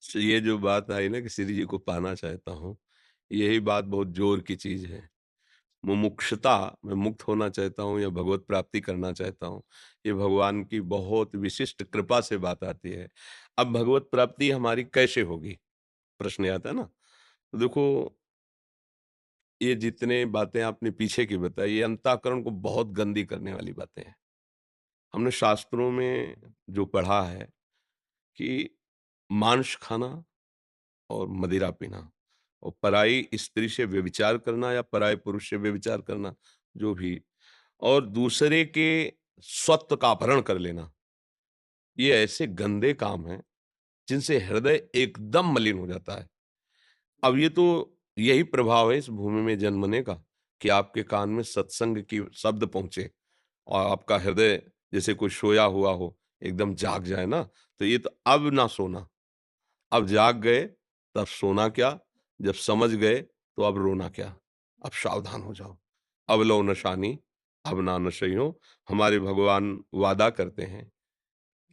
ये जो बात आई ना कि श्री जी को पाना चाहता हूँ, यही बात बहुत ज़ोर की चीज़ है। मुमुक्षुता, मैं मुक्त होना चाहता हूँ या भगवत प्राप्ति करना चाहता हूँ, ये भगवान की बहुत विशिष्ट कृपा से बात आती है। अब भगवत प्राप्ति हमारी कैसे होगी? प्रश्न ये आता है ना? तो देखो, ये जितने बातें आपने पीछे की बताई, ये अंतःकरण को बहुत गंदी करने वाली बातें हैं। हमने शास्त्रों में जो पढ़ा है कि मांस खाना और मदिरा पीना और पराई स्त्री से व्यभिचार करना या पराये पुरुष से व्यभिचार करना, जो भी, और दूसरे के स्वत्व का अपहरण कर लेना, ये ऐसे गंदे काम हैं जिनसे हृदय एकदम मलिन हो जाता है। अब ये तो यही प्रभाव है इस भूमि में जन्मने का कि आपके कान में सत्संग की शब्द पहुंचे और आपका हृदय जैसे कोई सोया हुआ हो, एकदम जाग जाए ना। तो ये तो अब ना सोना, अब जाग गए तब सोना क्या, जब समझ गए तो अब रोना क्या। अब सावधान हो जाओ। अब लो नशानी, अब ना नशइयो। हमारे भगवान वादा करते हैं,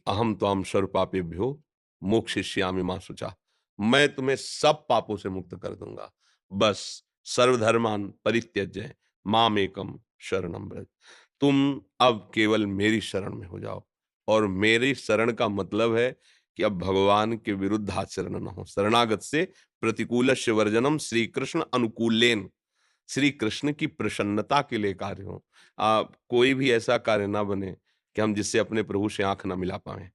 अहम त्वाम सर्व पापेभ्यो मोक्षयिष्यामि मा शुचा। मैं तुम्हें सब पापों से मुक्त कर दूंगा, बस सर्वधर्मान परित्यज्य माम एकम शरणम व्रज। तुम अब केवल मेरी शरण में हो जाओ। और मेरी शरण का मतलब है कि अब भगवान के विरुद्ध आचरण न हो। शरणागत से प्रतिकूलस्य वर्जनम, श्री कृष्ण अनुकूलेन। श्री कृष्ण की प्रसन्नता के लिए कार्य हो। कोई भी ऐसा कार्य ना बने कि हम जिससे अपने प्रभु से आंख ना मिला पाए।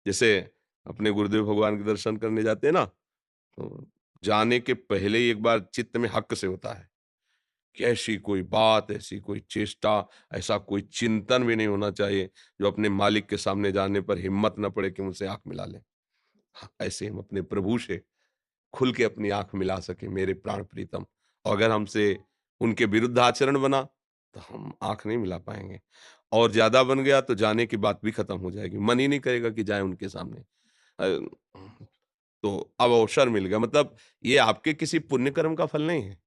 जैसे अपने गुरुदेव भगवान के दर्शन करने जाते हैं ना, तो जाने के पहले ही एक बार चित्त में हक से होता है कि ऐसी कोई बात, ऐसी कोई चेष्टा, ऐसा कोई चिंतन भी नहीं होना चाहिए जो अपने मालिक के सामने जाने पर हिम्मत न पड़े कि मुझसे आंख मिला ले। हाँ, ऐसे हम अपने प्रभु से खुल के अपनी आंख मिला सके, मेरे प्राण प्रीतम। और अगर हमसे उनके विरुद्ध आचरण बना तो हम आंख नहीं मिला पाएंगे। और ज्यादा बन गया तो जाने की बात भी खत्म हो जाएगी, मन ही नहीं करेगा कि जाए उनके सामने। अ, तो अब अवसर मिल गया, मतलब ये आपके किसी पुण्य कर्म का फल नहीं है,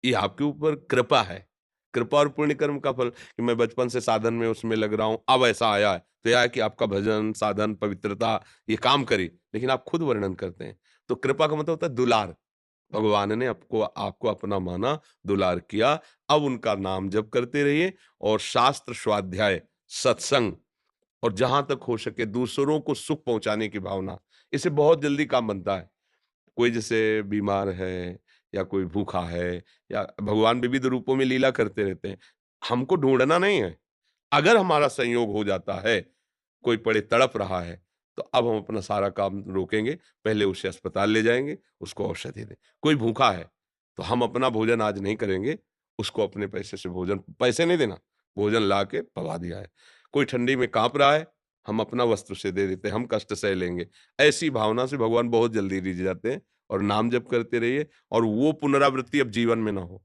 ये आपके ऊपर कृपा है। कृपा और पुण्य कर्म का फल कि मैं बचपन से साधन में उसमें लग रहा हूँ, अब ऐसा आया है। तो यह है कि आपका भजन, साधन, पवित्रता ये काम करी, लेकिन आप खुद वर्णन करते हैं। तो कृपा का मतलब होता है दुलार। भगवान ने आपको आपको अपना माना, दुलार किया। अब उनका नाम जप करते रहिए और शास्त्र स्वाध्याय, सत्संग, और जहां तक हो सके दूसरों को सुख पहुंचाने की भावना, इससे बहुत जल्दी काम बनता है। कोई जैसे बीमार है या कोई भूखा है, या भगवान विविध रूपों में लीला करते रहते हैं, हमको ढूंढना नहीं है। अगर हमारा संयोग हो जाता है, कोई पड़े तड़प रहा है, तो अब हम अपना सारा काम रोकेंगे, पहले उसे अस्पताल ले जाएंगे, उसको औषधि दें। कोई भूखा है, तो हम अपना भोजन आज नहीं करेंगे, उसको अपने पैसे से भोजन, पैसे नहीं देना, भोजन ला के पवा दिया है। कोई ठंडी में कांप रहा है, हम अपना वस्त्र से दे देते हैं, हम कष्ट सह लेंगे। ऐसी भावना से भगवान बहुत जल्दी रिझ जाते हैं। और नाम जप करते रहिए, और वो पुनरावृत्ति अब जीवन में ना हो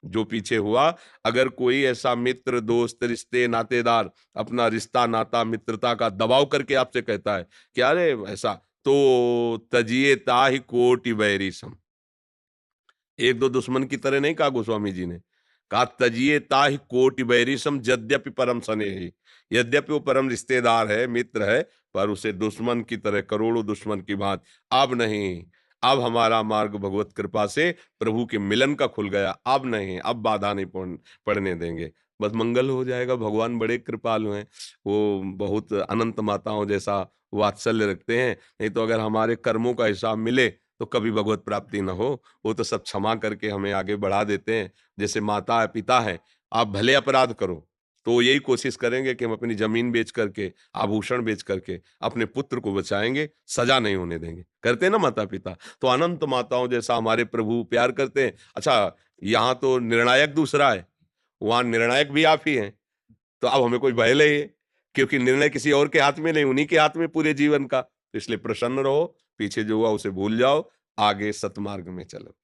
जो पीछे हुआ। अगर कोई ऐसा मित्र, दोस्त, रिश्ते, नातेदार अपना रिश्ता, नाता, मित्रता का दबाव करके आपसे कहता है कि अरे ऐसा, तो तजिए ताहि कोटि बैरी सम। एक दो दुश्मन की तरह नहीं कहा गोस्वामी जी ने, कहा तजिए ताहि कोटि बैरी सम यद्यपि परम स्नेही। यद्यपि वो परम रिश्तेदार है, मित्र है, पर उसे दुश्मन की तरह, करोड़ों दुश्मन की बात। अब नहीं, अब हमारा मार्ग भगवत कृपा से प्रभु के मिलन का खुल गया। अब नहीं, अब बाधा नहीं पड़ने देंगे। बस मंगल हो जाएगा। भगवान बड़े कृपालु हैं, वो बहुत अनंत माताओं जैसा वात्सल्य रखते हैं। नहीं तो अगर हमारे कर्मों का हिसाब मिले तो कभी भगवत प्राप्ति ना हो। वो तो सब क्षमा करके हमें आगे बढ़ा देते हैं। जैसे माता है, पिता है, आप भले अपराध करो तो यही कोशिश करेंगे कि हम अपनी जमीन बेच करके, आभूषण बेच करके अपने पुत्र को बचाएंगे, सजा नहीं होने देंगे। करते हैं ना माता पिता। तो अनंत माताओं जैसा हमारे प्रभु प्यार करते हैं। अच्छा, यहाँ तो निर्णायक दूसरा है, वहां निर्णायक भी आप ही हैं। तो अब हमें कोई भय नहीं है, क्योंकि निर्णय किसी और के हाथ में नहीं, उन्हीं के हाथ में पूरे जीवन का। तो इसलिए प्रसन्न रहो, पीछे जो हुआ उसे भूल जाओ, आगे सतमार्ग में चलो।